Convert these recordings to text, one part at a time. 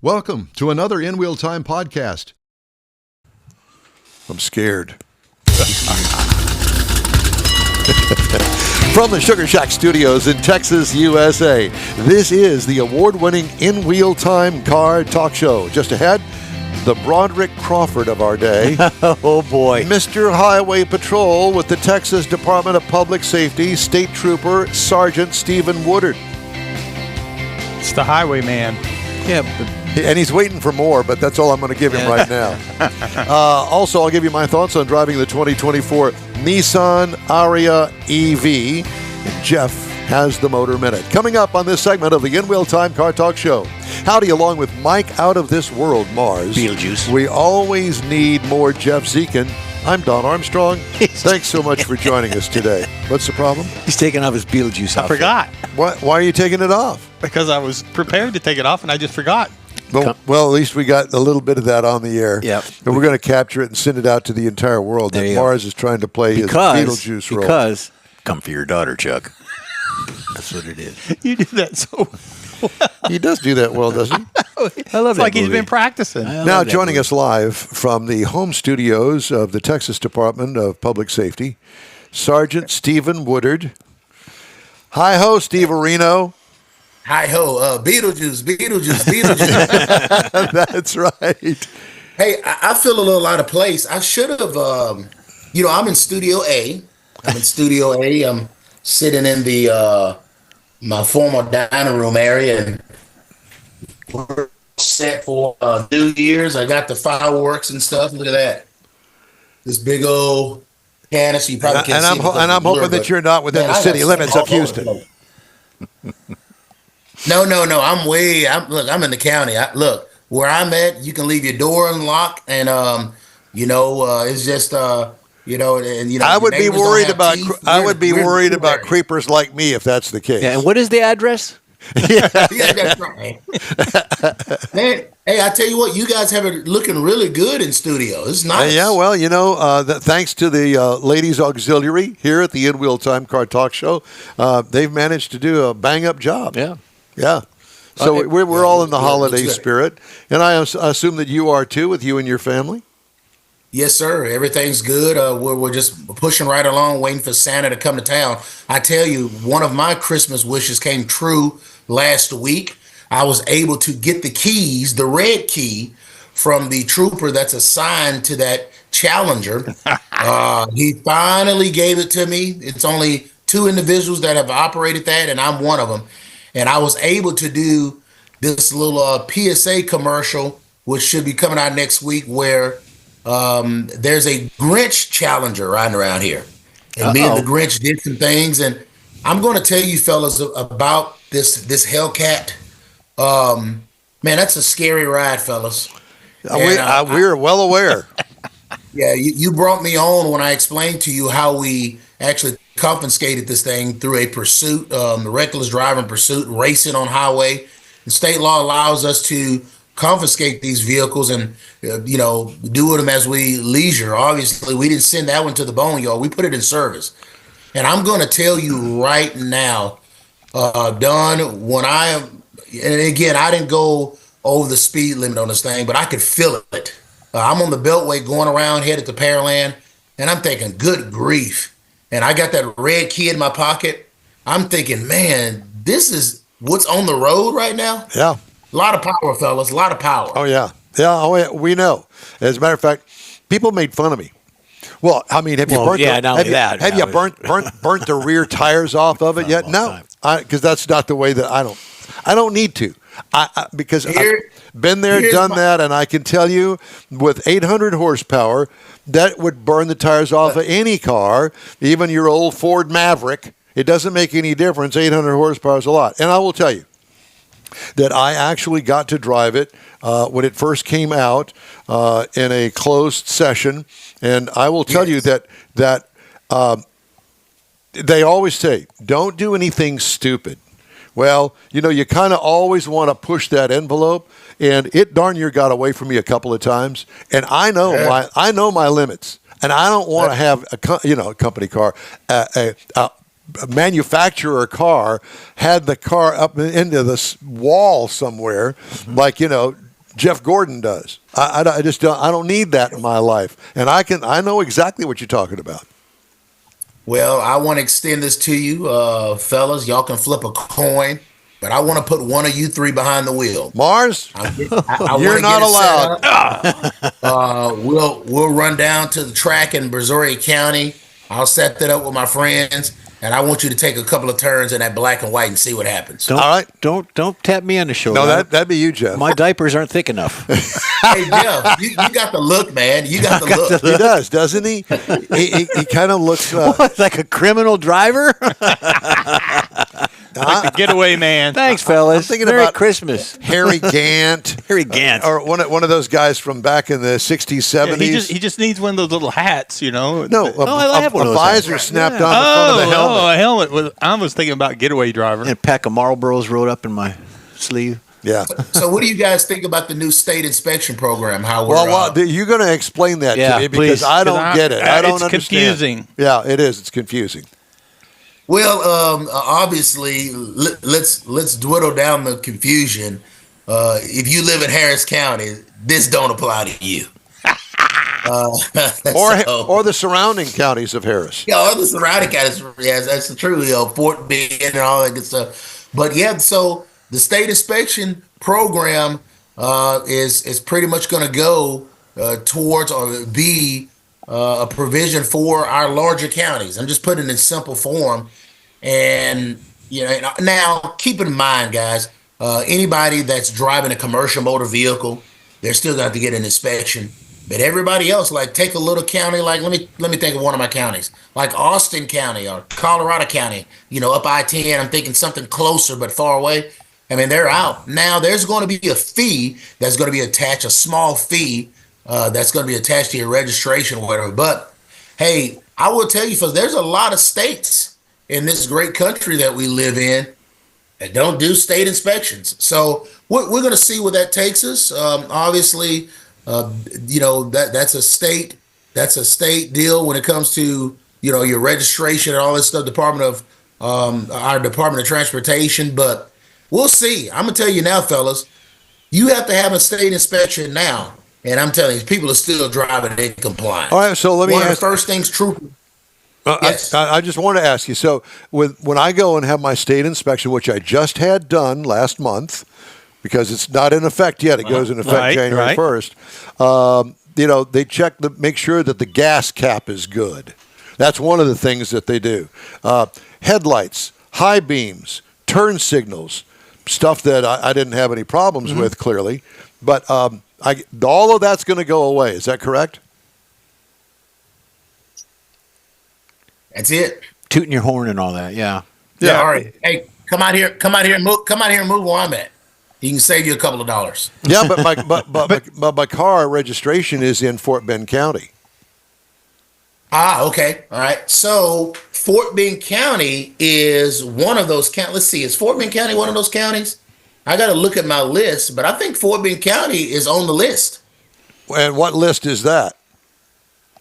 Welcome to another InWheelTime podcast. I'm scared. From the Sugar Shack Studios in Texas, USA, this is the award-winning InWheelTime Car Talk Show. Just ahead, the Broderick Crawford of our day. Oh, boy. Mr. Highway Patrol with the Texas Department of Public Safety, State Trooper Sergeant Stephen Woodard. It's the highwayman. Yeah, And he's waiting for more, but that's all I'm going to give him right now. Also, I'll give you my thoughts on driving the 2024 Nissan Ariya EV. Jeff has the Motor Minute. Coming up on this segment of the InWheelTime Car Talk Show. Howdy, along with Mike Out of This World, Mars. Beetlejuice. We always need more Jeff Zekin. I'm Don Armstrong. Thanks so much for joining us today. What's the problem? He's taking off his Beetlejuice outfit. I forgot Why are you taking it off? because I was prepared to take it off and I just forgot. Well, at least we got a little bit of that on the air. Yep. And we're going to capture it and send it out to the entire world. There That you go. Mars is trying to play his Beetlejuice role. Because, come for your daughter, Chuck. That's what it is. You did that so He does do that well, doesn't he? I love it's that like he's movie. been practicing. I love Now, that joining movie. us live from the home studios of the Texas Department of Public Safety, Sergeant Stephen Woodard. Hi-ho, Steve Areno. Hi-ho, Beetlejuice. That's right. Hey, I feel a little out of place. I should have, I'm in Studio A. I'm sitting in the my formal dining room area, and we're set for New Year's. I got the fireworks and stuff. Look at that. This big old canister. You probably can't see. And I'm hoping that you're not within the city limits of Houston. No. I'm in the county. Look, where I'm at, you can leave your door unlocked, and it's just and I would be worried about We're creepers like me if that's the case. Yeah, and what is the address? Yeah, that's right. Man, hey, I tell you what, you guys have it looking really good in studio. It's nice. Yeah, well, thanks to the ladies auxiliary here at the InWheelTime Car Talk Show, they've managed to do a bang-up job. Yeah. Yeah. So we're all in the holiday looks good. spirit, and I assume that you are too, with you and your family. Yes, sir. Everything's good. We're just pushing right along, waiting for Santa to come to town. I tell you, one of my Christmas wishes came true last week. I was able to get the keys, the red key, from the trooper that's assigned to that Challenger. He finally gave it to me. It's only 2 individuals that have operated that, and I'm one of them. And I was able to do this little PSA commercial, which should be coming out next week, where there's a Grinch Challenger riding around here. And me and the Grinch did some things. And I'm going to tell you fellas about this Hellcat. Man, that's a scary ride, fellas. We're well aware. Yeah, you brought me on when I explained to you how we actually confiscated this thing through a pursuit, the reckless driving pursuit, racing on highway. The state law allows us to confiscate these vehicles and, do with them as we leisure. Obviously, we didn't send that one to the boneyard. We put it in service. And I'm going to tell you right now, Don, and again, I didn't go over the speed limit on this thing, but I could feel it. I'm on the Beltway going around, headed to Pearland, and I'm thinking, good grief. And I got that red key in my pocket. I'm thinking, man, this is what's on the road right now. Yeah. A lot of power, fellas. A lot of power. Oh, yeah. Yeah, we know. As a matter of fact, people made fun of me. Well, I mean, have you burnt the rear tires off of it yet? No, because that's not the way that I don't need to. Because I've been there, done that, and I can tell you with 800 horsepower, that would burn the tires off of any car, even your old Ford Maverick. It doesn't make any difference. 800 horsepower is a lot. And I will tell you that I actually got to drive it when it first came out in a closed session. And I will tell you that they always say, don't do anything stupid. Well, you kind of always want to push that envelope, and it darn near got away from me a couple of times. And I know my limits, and I don't want to have a company car, a manufacturer car had the car up into the wall somewhere, like Jeff Gordon does. I just don't. I don't need that in my life, and I know exactly what you're talking about. Well, I want to extend this to you, fellas. Y'all can flip a coin, but I want to put one of you three behind the wheel. Mars, you're not allowed. We'll run down to the track in Brazoria County. I'll set that up with my friends, and I want you to take a couple of turns in that black and white and see what happens. All right. Don't tap me on the shoulder. No, that'd be you, Jeff. My diapers aren't thick enough. Hey, Jeff, you got the look, man. You got the look. He does, doesn't he? He kind of looks Like a criminal driver? Like the getaway man. Thanks, fellas. I'm thinking Merry about Christmas. Harry Gant. Harry Gant. Or one of those guys from back in the 60s, 70s. He just needs one of those little hats, you know. No, I have one of a those visor hats. snapped on the front of the helmet. Oh, a helmet. I was thinking about getaway driver. And a pack of Marlboros rolled up in my sleeve. Yeah. So, what do you guys think about the new state inspection program? How we're Well, you're going to explain that Yeah, to me because please. I don't get it. I don't It's understand. confusing. Yeah, it is. It's confusing. Well, obviously, let's dwindle down the confusion. If you live in Harris County, this don't apply to you. Or the surrounding counties of Harris. Yeah, or the surrounding counties. Yes, that's true. Fort Bend and all that good stuff. But yeah, so the state inspection program is pretty much going to go towards or be a provision for our larger counties. I'm just putting it in simple form. And, now keep in mind, guys, anybody that's driving a commercial motor vehicle, they're still going to have to get an inspection. But everybody else, like take a little county, like let me think of one of my counties, like Austin County or Colorado County, up I-10. I'm thinking something closer but far away. I mean, they're out. Now, there's going to be a fee that's going to be attached, a small fee that's going to be attached to your registration or whatever. But, hey, I will tell you, folks, there's a lot of states in this great country that we live in that don't do state inspections. So we're going to see where that takes us. Obviously, that's a state deal when it comes to, your registration and all this stuff, our Department of Transportation. But we'll see. I'm going to tell you now, fellas, you have to have a state inspection now. And I'm telling you, people are still driving in compliance. All right, so let me One of ask. the first things, Trooper. Yes. I just want to ask you. So, when I go and have my state inspection, which I just had done last month, because it's not in effect yet, it goes in effect January 1st. They check make sure that the gas cap is good. That's one of the things that they do. Headlights, high beams, turn signals, stuff that I didn't have any problems with clearly, but all of that's going to go away. Is that correct? That's it. Tooting your horn and all that, yeah. Yeah. All right. Hey, come out here and move where I'm at. You can save you a couple of dollars. Yeah, but my car registration is in Fort Bend County. Okay. All right. So Fort Bend County is one of those counties. Let's see. Is Fort Bend County one of those counties? I got to look at my list, but I think Fort Bend County is on the list. And what list is that?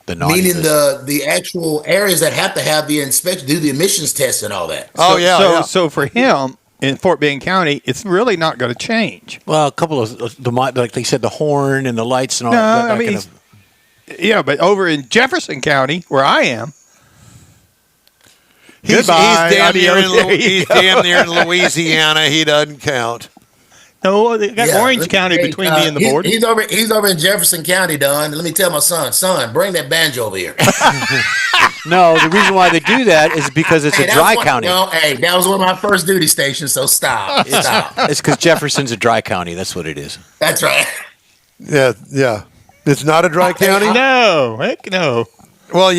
Meaning the actual areas that have to have the inspection, do the emissions test and all that. So for him in Fort Bend County, it's really not going to change. Well, a couple of like they said, the horn and the lights and all that. Yeah, but over in Jefferson County, where I am, he's damn near in Louisiana. He doesn't count. No, they got Orange County between me and the border. He's over in Jefferson County, Don. Let me tell my son, bring that banjo over here. No, the reason why they do that is because it's a dry county. That was one of my first duty stations, so stop. It's because Jefferson's a dry county. That's what it is. That's right. Yeah. It's not a dry county? No, heck no. Well,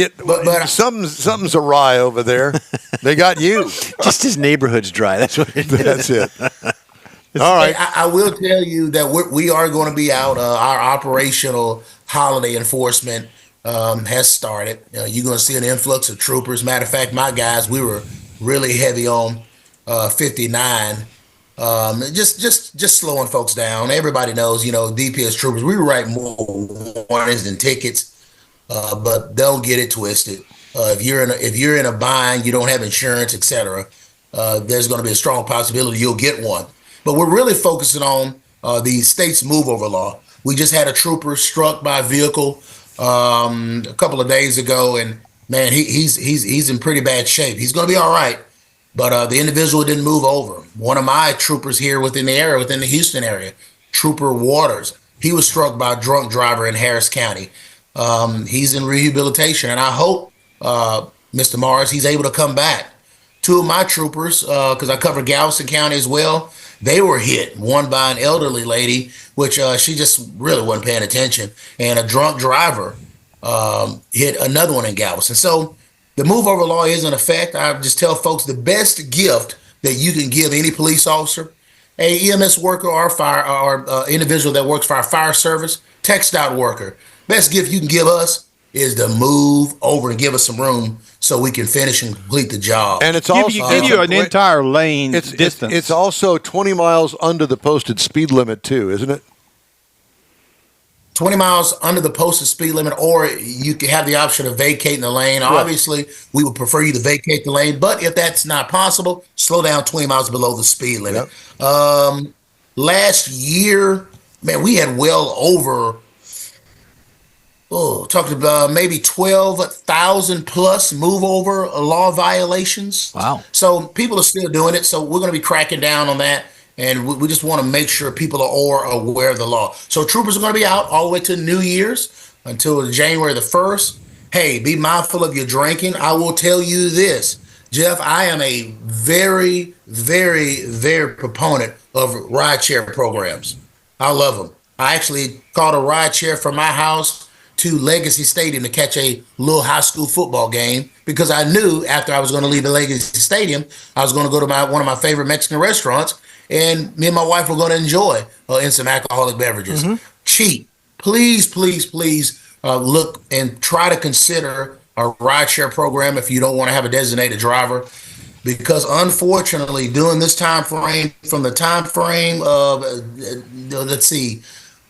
something's awry over there. They got you. Just his neighborhood's dry. That's what it is. That's it. All right. I will tell you that we are going to be out. Our operational holiday enforcement has started. You're going to see an influx of troopers. Matter of fact, my guys, we were really heavy on 59. Just slowing folks down. Everybody knows, DPS troopers, we write more warnings than tickets, but don't get it twisted. If you're in a bind, you don't have insurance, etc., there's going to be a strong possibility you'll get one. But we're really focusing on the state's move over law. We just had a trooper struck by a vehicle a couple of days ago, and man, he's in pretty bad shape. He's going to be all right, but the individual didn't move over. One of my troopers here within the Houston area, Trooper Woodard, he was struck by a drunk driver in Harris County. He's in rehabilitation, and I hope, Mr. Morris, he's able to come back. Two of my troopers, because I cover Galveston County as well, they were hit. One by an elderly lady, which she just really wasn't paying attention, and a drunk driver hit another one in Galveston. So the move over law is in effect. I just tell folks the best gift that you can give any police officer, a EMS worker or individual that works for our fire service, text out worker. Best gift you can give us is to move over and give us some room so we can finish and complete the job. And it's also give you an entire lane distance. It's also 20 miles under the posted speed limit too, isn't it? 20 miles under the posted speed limit, or you can have the option of vacating the lane. Right. Obviously, we would prefer you to vacate the lane, but if that's not possible, slow down 20 miles below the speed limit. Yep. Last year, man, we had well over, talking about maybe 12,000 plus move over law violations. Wow. So people are still doing it. So we're going to be cracking down on that. And we just want to make sure people are aware of the law. So troopers are going to be out all the way to New Year's until January the 1st. Hey, be mindful of your drinking. I will tell you this, Jeff, I am a very, very, very proponent of rideshare programs. I love them. I actually called a rideshare from my house to Legacy Stadium to catch a little high school football game because I knew after I was going to leave the Legacy Stadium, I was going to go to one of my favorite Mexican restaurants, and me and my wife were going to enjoy in some alcoholic beverages. Mm-hmm. Cheap. Please, please, please look and try to consider a rideshare program if you don't want to have a designated driver, because unfortunately, during this time frame, from the time frame of, let's see,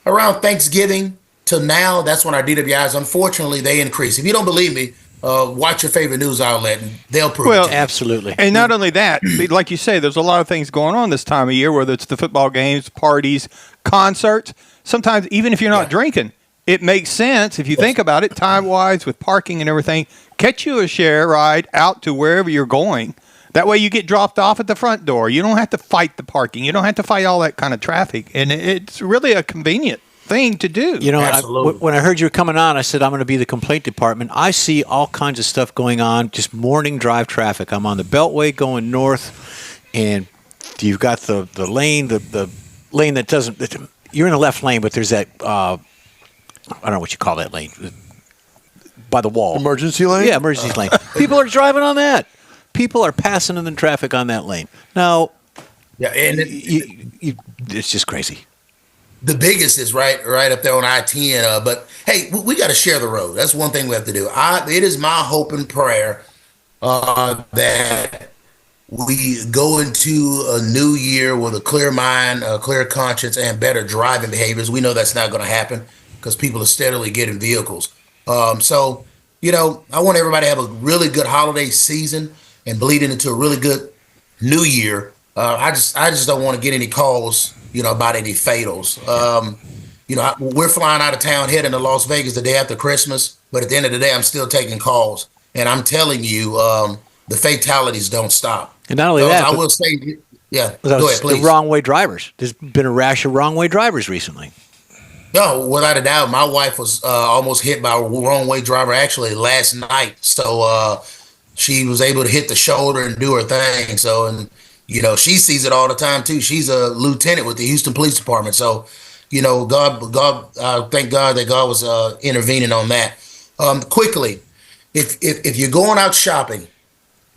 around Thanksgiving to now, that's when our DWIs, unfortunately, they increase. If you don't believe me, watch your favorite news outlet, and they'll prove it. Absolutely. And not only that, like you say, there's a lot of things going on this time of year, whether it's the football games, parties, concerts. Sometimes, even if you're not drinking, it makes sense, if you think about it, time-wise, with parking and everything, catch you a share ride out to wherever you're going. That way you get dropped off at the front door. You don't have to fight the parking. You don't have to fight all that kind of traffic. And it's really a convenient thing to do. You know, when I heard you were coming on, I said, I'm going to be the complaint department. I see all kinds of stuff going on, just morning drive traffic. I'm on the Beltway going north, and you've got the lane, the lane that doesn't, you're in the left lane, but there's that, I don't know what you call that lane, by the wall. Emergency lane? Yeah, emergency lane. People are driving on that. People are passing in the traffic on that lane. Now, and it's just crazy. The biggest is right up there on I-10. But hey, we got to share the road. That's one thing we have to do. It is my hope and prayer that we go into a new year with a clear mind, a clear conscience, and better driving behaviors. We know that's not going to happen because people are steadily getting vehicles. So, you know, I want everybody to have a really good holiday season and bleed into a really good new year. I just don't want to get any calls, you know, about any fatals. You know, we're flying out of town, heading to Las Vegas the day after Christmas. But at the end of the day, I'm still taking calls. And I'm telling you, the fatalities don't stop. And not only that, I will say, go ahead, please. The wrong way drivers. There's been a rash of wrong way drivers recently. No, without a doubt. My wife was almost hit by a wrong way driver actually last night. So she was able to hit the shoulder and do her thing. So, and you know, she sees it all the time too. She's a lieutenant with the Houston Police Department. So, you know, thank God that God was intervening on that. Quickly, if you're going out shopping,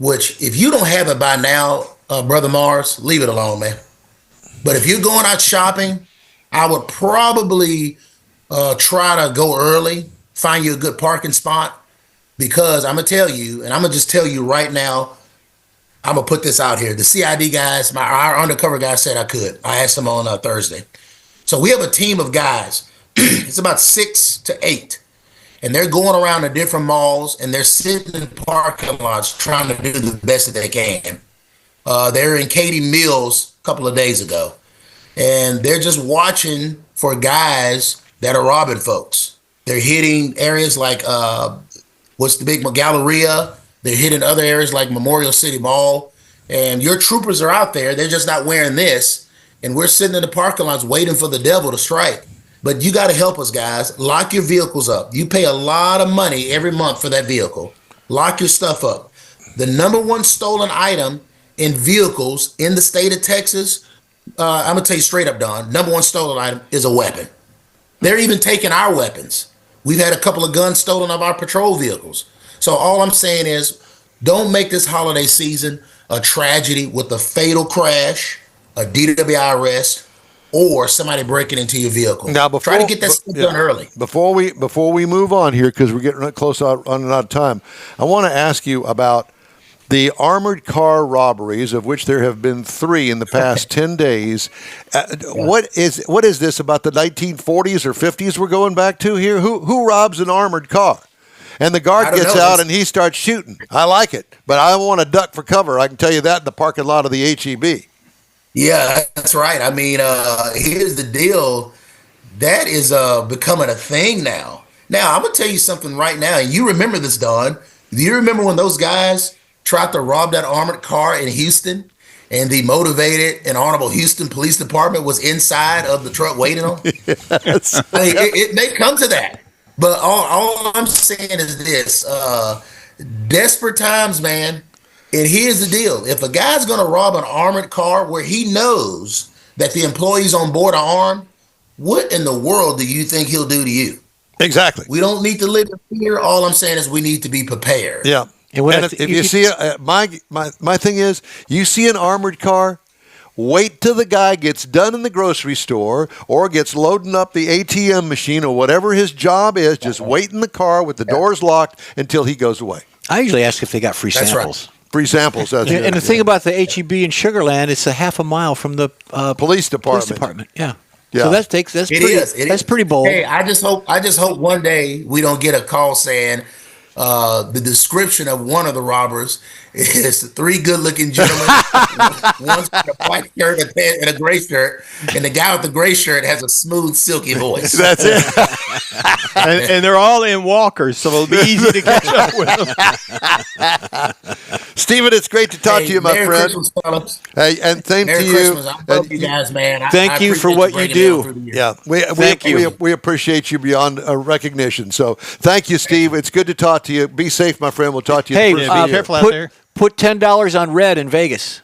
which if you don't have it by now, Brother Mars, leave it alone, man. But if you're going out shopping, I would probably try to go early, find you a good parking spot, because I'm going to tell you, and I'm going to just tell you right now, I'm going to put this out here. The CID guys, our undercover guy said I could. I asked them on Thursday. So we have a team of guys. It's about 6 to 8. And they're going around to different malls, and they're sitting in parking lots trying to do the best that they can. They're in Katy Mills a couple of days ago. and they're just watching for guys that are robbing folks. They're hitting areas like what's the big Galleria. They're hitting other areas like Memorial City Mall, and your troopers are out there. They're just not wearing this, and we're sitting in the parking lots waiting for the devil to strike. But you got to help us, guys. Lock your vehicles up. You pay a lot of money every month for that vehicle. Lock your stuff up. The number one stolen item in vehicles in the state of Texas, I'm going to tell you straight up, Don, number one stolen item is a weapon. They're even taking our weapons. We've had a couple of guns stolen of our patrol vehicles. So all I'm saying is, don't make this holiday season a tragedy with a fatal crash, a DWI arrest, or somebody breaking into your vehicle. Now, try to get that stuff done early. Before we move on here, because we're getting close running out of time, I want to ask you about the armored car robberies, of which there have been 3 in the past 10 days. What is this about the 1940s or 50s we're going back to here? Who robs an armored car? And the guard gets out and he starts shooting. I like it, but I want to duck for cover. I can tell you that in the parking lot of the HEB. Yeah, that's right. I mean, here's the deal. That is becoming a thing now. Now, I'm going to tell you something right now. And you remember this, Don. Do you remember when those guys tried to rob that armored car in Houston, and the motivated and honorable Houston Police Department was inside of the truck waiting on? Yes. I mean, it may come to that. But all I'm saying is this. Desperate times, man. And here's the deal. If a guy's going to rob an armored car where he knows that the employees on board are armed, what in the world do you think he'll do to you? Exactly. We don't need to live in fear. All I'm saying is we need to be prepared. Yeah. And if you see my thing is, you see an armored car, wait till the guy gets done in the grocery store or gets loading up the ATM machine or whatever his job is. Just wait in the car with the doors locked until he goes away. I usually ask if they got free samples. That's right. Free samples. And the thing about the HEB in Sugar Land, it's a half a mile from the police department. Yeah. Yeah. So that's pretty bold. Hey, I just hope one day we don't get a call saying the description of one of the robbers is 3 good-looking gentlemen. One's got a white shirt and a gray shirt, and the guy with the gray shirt has a smooth, silky voice. That's it. and they're all in walkers, so it'll be easy to catch up with them. Stephen, it's great to talk to you, my Merry friend. Christmas, fellas. Hey, and same Merry to you. Christmas. I love you guys, man. Thank you for what you do. Yeah, Thank you. We appreciate you beyond recognition. So thank you, Steve. It's good to talk to you. Be safe, my friend. We'll talk to you. Hey, the first of the year. careful out there. Put $10 on red in Vegas.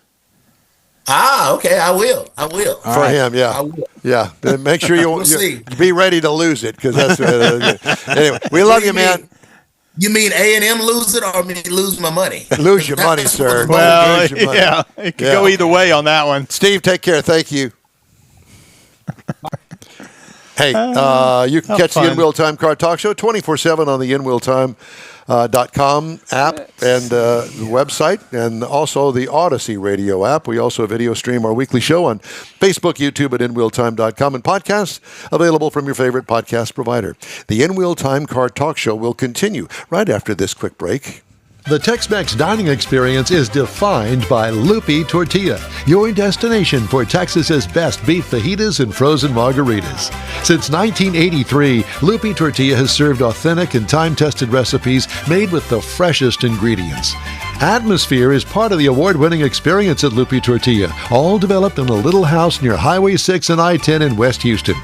Okay. I will. For him, yeah. I will. Yeah. Then make sure you see. be ready to lose it, because that's anyway. We love you, man. You mean A&M lose it or me lose my money? Lose your money, sir. Well, Lose your money. yeah, it could go either way on that one. Steve, take care. Thank you. Hey, you can catch the InWheelTime Car Talk Show 24/7 on the InWheelTime.com app and the website, and also the Odyssey radio app. We also video stream our weekly show on Facebook, YouTube at InWheelTime.com, and podcasts available from your favorite podcast provider. The InWheelTime Car Talk Show will continue right after this quick break. The Tex-Mex dining experience is defined by Lupi Tortilla, your destination for Texas's best beef fajitas and frozen margaritas. Since 1983, Lupi Tortilla has served authentic and time-tested recipes made with the freshest ingredients. Atmosphere is part of the award-winning experience at Lupi Tortilla, all developed in a little house near Highway 6 and I-10 in West Houston.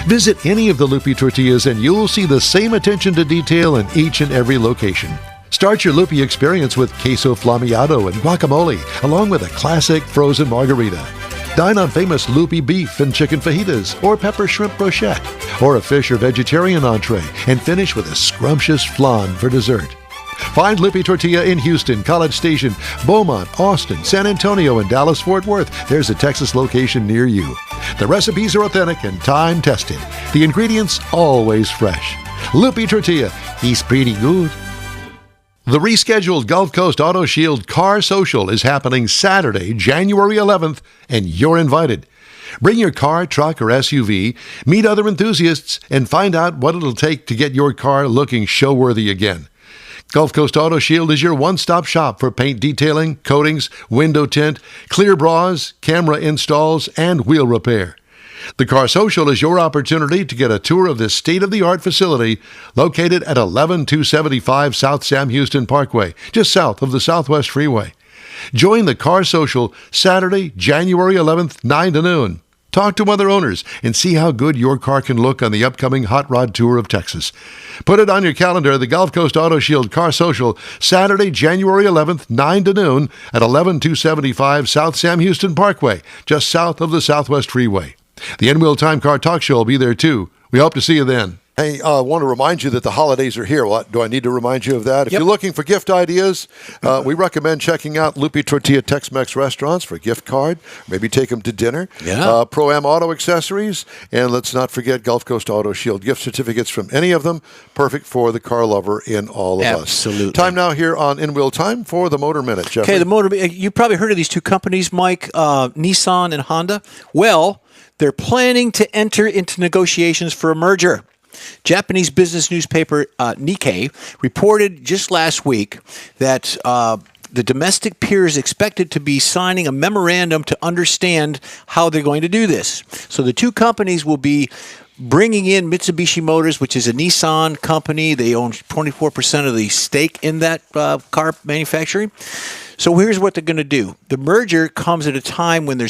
Visit any of the Lupi Tortillas and you'll see the same attention to detail in each and every location. Start your Lupi experience with queso flammeado and guacamole, along with a classic frozen margarita. Dine on famous Lupi beef and chicken fajitas, or pepper shrimp brochette, or a fish or vegetarian entree, and finish with a scrumptious flan for dessert. Find Lupi Tortilla in Houston, College Station, Beaumont, Austin, San Antonio, and Dallas-Fort Worth. There's a Texas location near you. The recipes are authentic and time-tested. The ingredients always fresh. Lupi Tortilla, he's pretty good. The rescheduled Gulf Coast Auto Shield Car Social is happening Saturday, January 11th, and you're invited. Bring your car, truck, or SUV, meet other enthusiasts, and find out what it'll take to get your car looking show-worthy again. Gulf Coast Auto Shield is your one-stop shop for paint detailing, coatings, window tint, clear bras, camera installs, and wheel repair. The Car Social is your opportunity to get a tour of this state-of-the-art facility located at 11275 South Sam Houston Parkway, just south of the Southwest Freeway. Join the Car Social Saturday, January 11th, 9 to noon. Talk to other owners and see how good your car can look on the upcoming Hot Rod Tour of Texas. Put it on your calendar, the Gulf Coast Auto Shield Car Social, Saturday, January 11th, 9 to noon at 11275 South Sam Houston Parkway, just south of the Southwest Freeway. The InWheelTime Car Talk Show will be there too. We hope to see you then. Hey, I want to remind you that the holidays are here. What do I need to remind you of that? If Yep. you're looking for gift ideas, we recommend checking out Lupi Tortilla Tex-Mex restaurants for a gift card. Maybe take them to dinner. Yeah. Pro-Am Auto Accessories. And let's not forget Gulf Coast Auto Shield gift certificates from any of them. Perfect for the car lover in all of us. Absolutely. Time now here on In Wheel Time for the Motor Minute, Jeffrey. Okay, the motor. You probably heard of these two companies, Mike, Nissan and Honda. Well, they're planning to enter into negotiations for a merger. Japanese business newspaper Nikkei reported just last week that the domestic peer is expected to be signing a memorandum to understand how they're going to do this. So the two companies will be bringing in Mitsubishi Motors, which is a Nissan company. They own 24% of the stake in that car manufacturing. So here's what they're going to do. The merger comes at a time when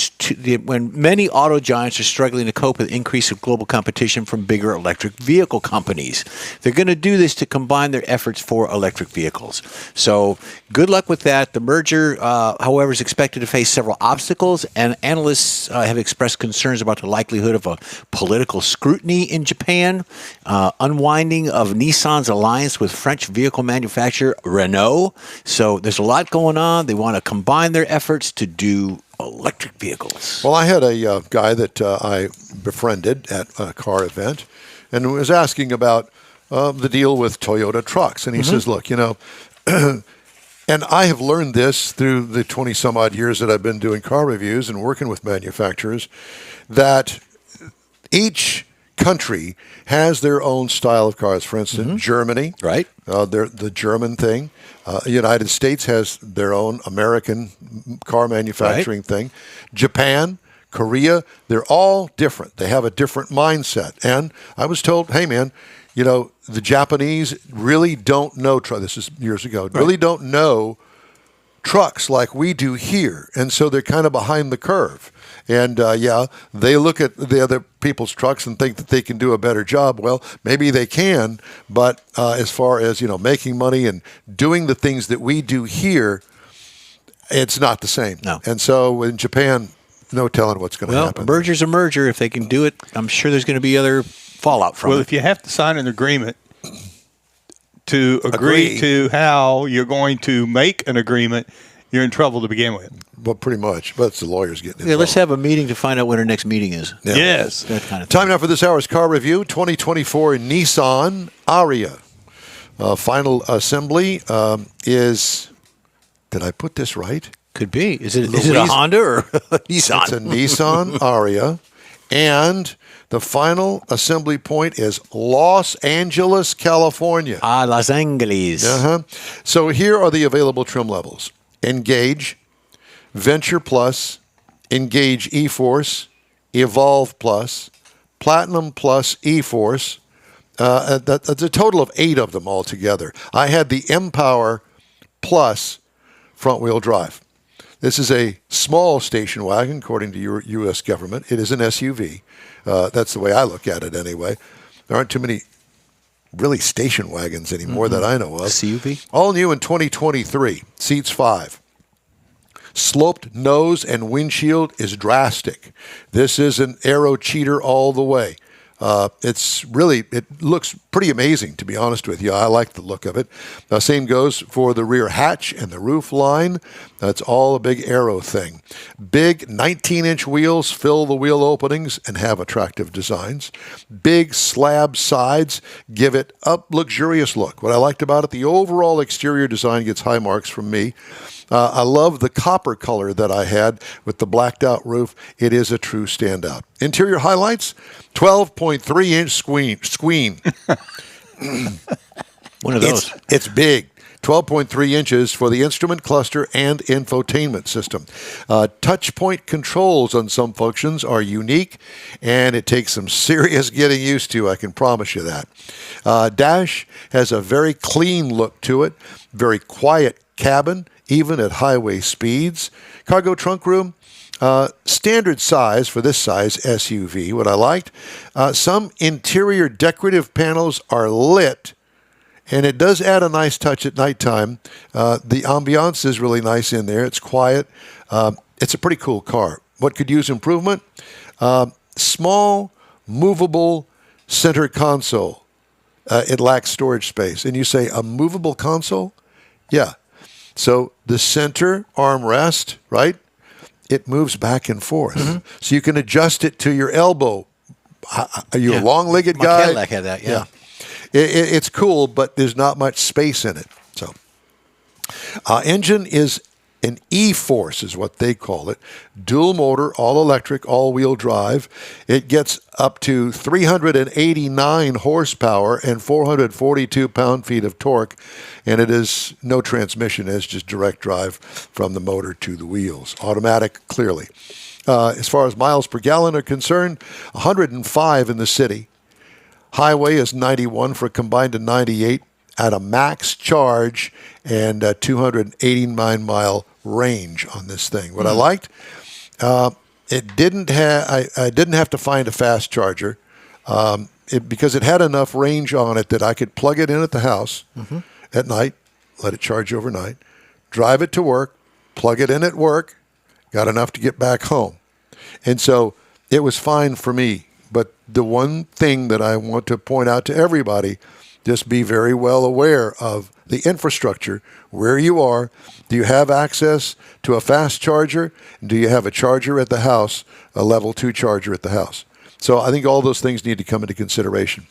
when many auto giants are struggling to cope with the increase of global competition from bigger electric vehicle companies. They're going to do this to combine their efforts for electric vehicles. So good luck with that. The merger, however, is expected to face several obstacles, and analysts have expressed concerns about the likelihood of a political scrutiny in Japan, unwinding of Nissan's alliance with French vehicle manufacturer Renault. So there's a lot going on. They want to combine their efforts to do electric vehicles. Well, I had a guy that I befriended at a car event and was asking about the deal with Toyota trucks. And he says, look, you know, and I have learned this through the 20-some-odd years that I've been doing car reviews and working with manufacturers, that each country has their own style of cars. For instance, Germany, Right. The German thing. United States has their own American car manufacturing thing. Japan, Korea, they're all different. They have a different mindset. And I was told, hey, man, you know, the Japanese really don't know, this is years ago, really don't know trucks like we do here. And so they're kind of behind the curve. And, they look at the other people's trucks and think that they can do a better job. Well, maybe they can, but as far as, you know, making money and doing the things that we do here, it's not the same. No. And so in Japan, no telling what's going to happen. Well, merger's a merger. If they can do it, I'm sure there's going to be other fallout from it. Well, if you have to sign an agreement to agree to how you're going to make an agreement, you're in trouble to begin with. Well, pretty much. But it's the lawyers getting involved. Yeah, let's have a meeting to find out when our next meeting is. Yeah. Yes. That kind of thing. Time now for this hour's car review. 2024 Nissan Ariya. Final assembly is, did I put this right? Could be. Is it a Honda or a Nissan? It's a Nissan Ariya. And the final assembly point is Los Angeles, California. Los Angeles. So here are the available trim levels. Engage, Venture Plus, Engage E-Force, Evolve Plus, Platinum Plus E-Force. That's a total of 8 of them altogether. I had the M-Power Plus front-wheel drive. This is a small station wagon, according to your U.S. government. It is an SUV. That's the way I look at it anyway. There aren't too many really station wagons anymore that I know of. SUV? All new in 2023. Seats 5. Sloped nose and windshield is drastic. This is an aero cheater all the way. It looks pretty amazing, to be honest with you. I like the look of it. Same goes for the rear hatch and the roof line. That's all a big aero thing. Big 19-inch wheels fill the wheel openings and have attractive designs. Big slab sides give it a luxurious look. What I liked about it, the overall exterior design gets high marks from me. I love the copper color that I had with the blacked out roof. It is a true standout. Interior highlights, 12.3-inch screen. One of those. It's big. 12.3 inches for the instrument cluster and infotainment system. Touch point controls on some functions are unique, and it takes some serious getting used to, I can promise you that. Dash has a very clean look to it, very quiet cabin, even at highway speeds. Cargo trunk room, standard size for this size SUV. What I liked, some interior decorative panels are lit, and it does add a nice touch at nighttime. The ambiance is really nice in there. It's quiet. It's a pretty cool car. What could use improvement? Small, movable center console. It lacks storage space. And you say, a movable console? Yeah. So the center armrest, right? It moves back and forth. Mm-hmm. So you can adjust it to your elbow. Are you a long-legged guy? My Cadillac had that, yeah. It's cool, but there's not much space in it. So, engine is an E-Force is what they call it. Dual motor, all electric, all-wheel drive. It gets up to 389 horsepower and 442 pound-feet of torque, and it is no transmission. It's just direct drive from the motor to the wheels. Automatic, clearly. As far as miles per gallon are concerned, 105 in the city. Highway is 91 for a combined of 98 at a max charge and a 289-mile range on this thing. What I liked, it didn't have. I didn't have to find a fast charger because it had enough range on it that I could plug it in at the house at night, let it charge overnight, drive it to work, plug it in at work, got enough to get back home, and so it was fine for me. But the one thing that I want to point out to everybody, just be very well aware of the infrastructure, where you are. Do you have access to a fast charger? Do you have a charger at the house, a level 2 charger at the house? So I think all those things need to come into consideration.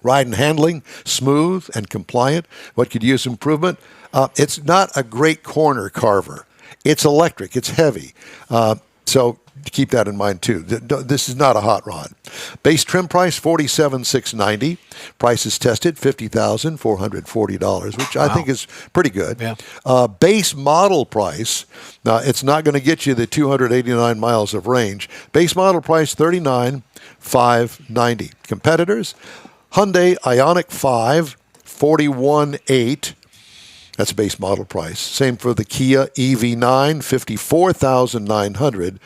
Ride and handling, smooth and compliant. What could use improvement? It's not a great corner carver. It's electric. It's heavy. So keep that in mind too. This is not a hot rod. Base trim price $47,690. Prices tested $50,440, which I think is pretty good. Yeah. Base model price. Now it's not going to get you the 289 miles of range. Base model price $39,590. Competitors: Hyundai Ioniq 5 $41,800. That's base model price. Same for the Kia EV9 $54,900.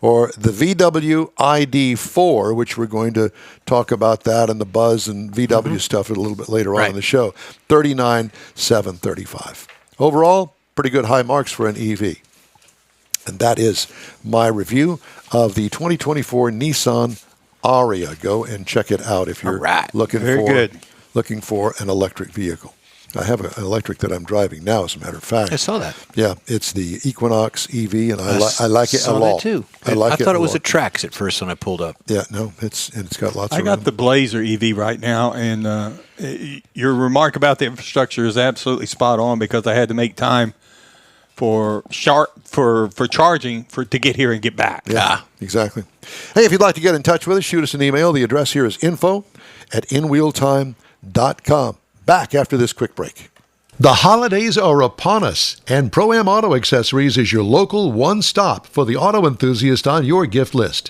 Or the VW ID4, which we're going to talk about that and the Buzz and VW stuff a little bit later on in the show, $39,735. Overall, pretty good high marks for an EV. And that is my review of the 2024 Nissan Ariya. Go and check it out if you're looking for an electric vehicle. I have an electric that I'm driving now, as a matter of fact. I saw that. Yeah, it's the Equinox EV, and I like it a lot. Too. I thought it was a Trax at first when I pulled up. Yeah, no, it's got lots of room. I got the Blazer EV right now, and your remark about the infrastructure is absolutely spot on, because I had to make time for charging to get here and get back. Yeah, exactly. Hey, if you'd like to get in touch with us, shoot us an email. The address here is info@InWheelTime.com. Back after this quick break. The holidays are upon us, and Pro-Am Auto Accessories is your local one-stop for the auto enthusiast on your gift list.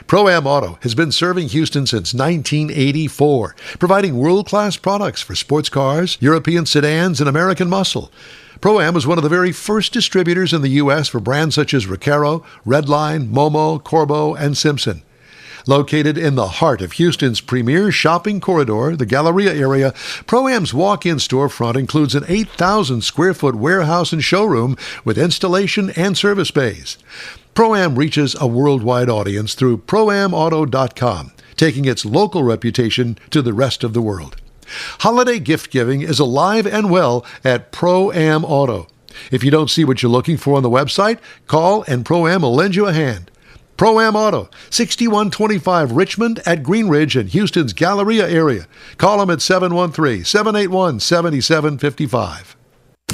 Pro-Am Auto has been serving Houston since 1984, providing world-class products for sports cars, European sedans, and American muscle. Pro-Am was one of the very first distributors in the U.S. for brands such as Recaro, Redline, Momo, Corbo, and Simpson. Located in the heart of Houston's premier shopping corridor, the Galleria area, Pro-Am's walk-in storefront includes an 8,000-square-foot warehouse and showroom with installation and service bays. Pro-Am reaches a worldwide audience through ProAmAuto.com, taking its local reputation to the rest of the world. Holiday gift giving is alive and well at Pro-Am Auto. If you don't see what you're looking for on the website, call and Pro-Am will lend you a hand. Pro-Am Auto, 6125 Richmond at Green Ridge in Houston's Galleria area. Call them at 713-781-7755.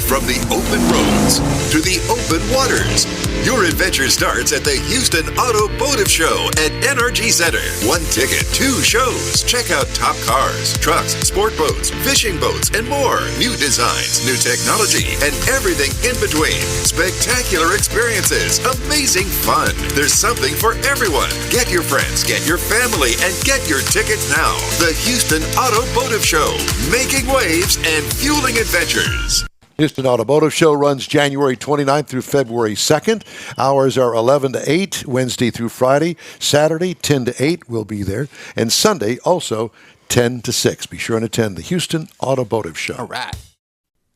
From the open roads to the open waters, your adventure starts at the Houston Automotive Show at NRG Center. One ticket, two shows. Check out top cars, trucks, sport boats, fishing boats, and more. New designs, new technology, and everything in between. Spectacular experiences, amazing fun. There's something for everyone. Get your friends, get your family, and get your tickets now. The Houston Automotive Show, making waves and fueling adventures. Houston Automotive Show runs January 29th through February 2nd. Hours are 11 to 8, Wednesday through Friday. Saturday, 10 to 8, we'll be there. And Sunday, also 10 to 6. Be sure and attend the Houston Automotive Show. All right.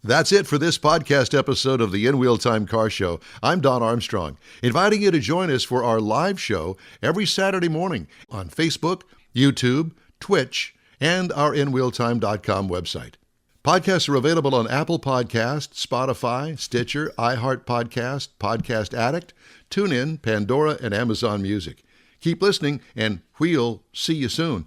That's it for this podcast episode of the InWheelTime Car Show. I'm Don Armstrong, inviting you to join us for our live show every Saturday morning on Facebook, YouTube, Twitch, and our InWheelTime.com website. Podcasts are available on Apple Podcasts, Spotify, Stitcher, iHeart Podcast, Podcast Addict, TuneIn, Pandora, and Amazon Music. Keep listening, and we'll see you soon.